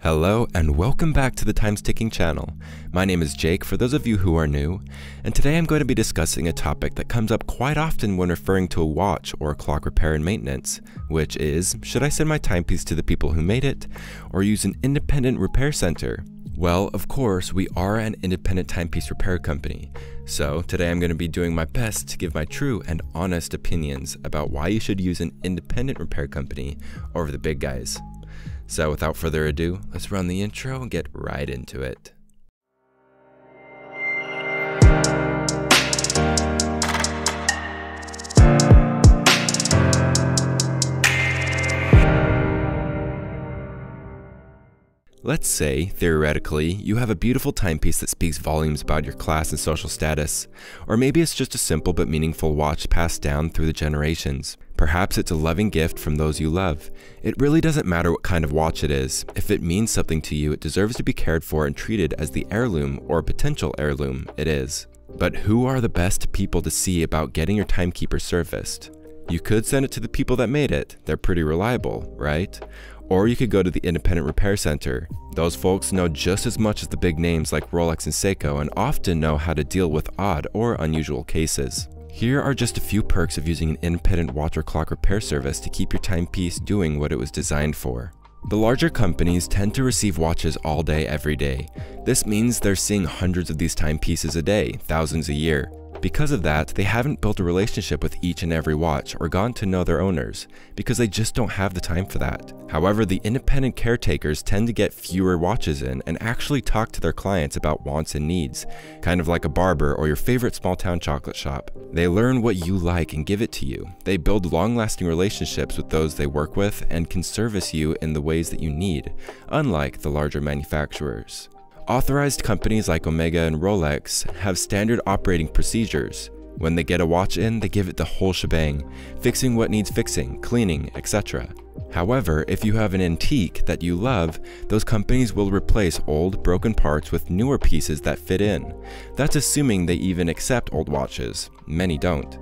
Hello and welcome back to the Time's Ticking channel. My name is Jake for those of you who are new, and today I'm going to be discussing a topic that comes up quite often when referring to a watch or clock repair and maintenance, which is, should I send my timepiece to the people who made it, or use an independent repair center? Well, of course, we are an independent timepiece repair company, so today I'm going to be doing my best to give my true and honest opinions about why you should use an independent repair company over the big guys. So without further ado, let's run the intro and get right into it. Let's say, theoretically, you have a beautiful timepiece that speaks volumes about your class and social status, or maybe it's just a simple but meaningful watch passed down through the generations. Perhaps it's a loving gift from those you love. It really doesn't matter what kind of watch it is. If it means something to you, it deserves to be cared for and treated as the heirloom or potential heirloom it is. But who are the best people to see about getting your timekeeper serviced? You could send it to the people that made it. They're pretty reliable, right? Or you could go to the independent repair center. Those folks know just as much as the big names like Rolex and Seiko and often know how to deal with odd or unusual cases. Here are just a few perks of using an independent watch or clock repair service to keep your timepiece doing what it was designed for. The larger companies tend to receive watches all day, every day. This means they're seeing hundreds of these timepieces a day, thousands a year. Because of that, they haven't built a relationship with each and every watch or gotten to know their owners, because they just don't have the time for that. However, the independent caretakers tend to get fewer watches in and actually talk to their clients about wants and needs, kind of like a barber or your favorite small town chocolate shop. They learn what you like and give it to you. They build long-lasting relationships with those they work with and can service you in the ways that you need, unlike the larger manufacturers. Authorized companies like Omega and Rolex have standard operating procedures. When they get a watch in, they give it the whole shebang, fixing what needs fixing, cleaning, etc. However, if you have an antique that you love, those companies will replace old, broken parts with newer pieces that fit in. That's assuming they even accept old watches. Many don't.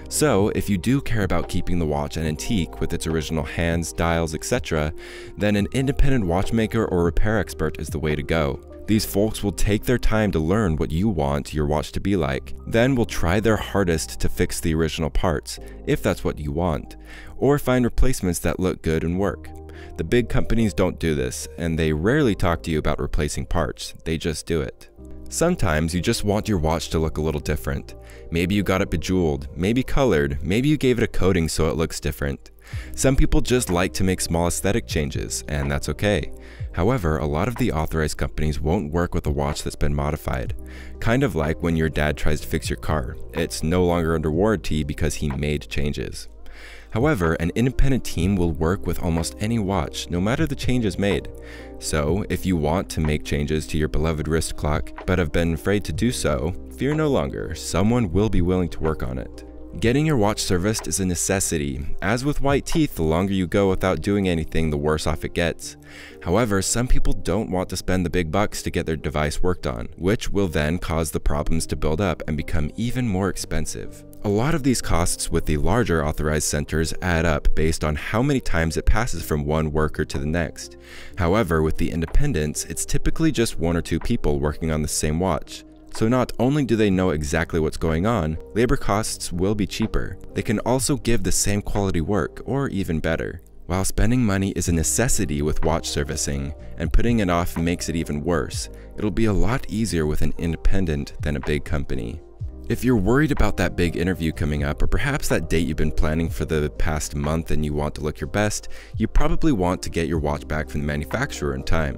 So, if you do care about keeping the watch an antique with its original hands, dials, etc., then an independent watchmaker or repair expert is the way to go. These folks will take their time to learn what you want your watch to be like, then will try their hardest to fix the original parts, if that's what you want, or find replacements that look good and work. The big companies don't do this, and they rarely talk to you about replacing parts, they just do it. Sometimes you just want your watch to look a little different. Maybe you got it bejeweled, maybe colored, maybe you gave it a coating so it looks different. Some people just like to make small aesthetic changes, and that's okay. However, a lot of the authorized companies won't work with a watch that's been modified. Kind of like when your dad tries to fix your car. It's no longer under warranty because he made changes. However, an independent team will work with almost any watch, no matter the changes made. So, if you want to make changes to your beloved wrist clock, but have been afraid to do so, fear no longer, someone will be willing to work on it. Getting your watch serviced is a necessity. As with white teeth, the longer you go without doing anything, the worse off it gets. However, some people don't want to spend the big bucks to get their device worked on, which will then cause the problems to build up and become even more expensive. A lot of these costs with the larger authorized centers add up based on how many times it passes from one worker to the next. However, with the independents, it's typically just one or two people working on the same watch. So not only do they know exactly what's going on, labor costs will be cheaper. They can also give the same quality work, or even better. While spending money is a necessity with watch servicing, and putting it off makes it even worse, it'll be a lot easier with an independent than a big company. If you're worried about that big interview coming up, or perhaps that date you've been planning for the past month and you want to look your best, you probably want to get your watch back from the manufacturer in time.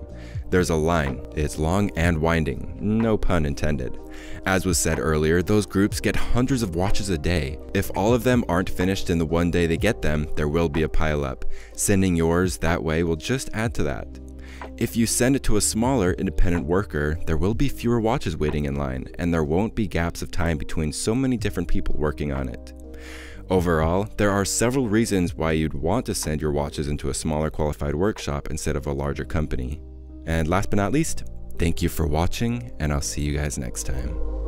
There's a line. It's long and winding. No pun intended. As was said earlier, those groups get hundreds of watches a day. If all of them aren't finished in the one day they get them, there will be a pileup. Sending yours that way will just add to that. If you send it to a smaller, independent worker, there will be fewer watches waiting in line, and there won't be gaps of time between so many different people working on it. Overall, there are several reasons why you'd want to send your watches into a smaller qualified workshop instead of a larger company. And last but not least, thank you for watching, and I'll see you guys next time.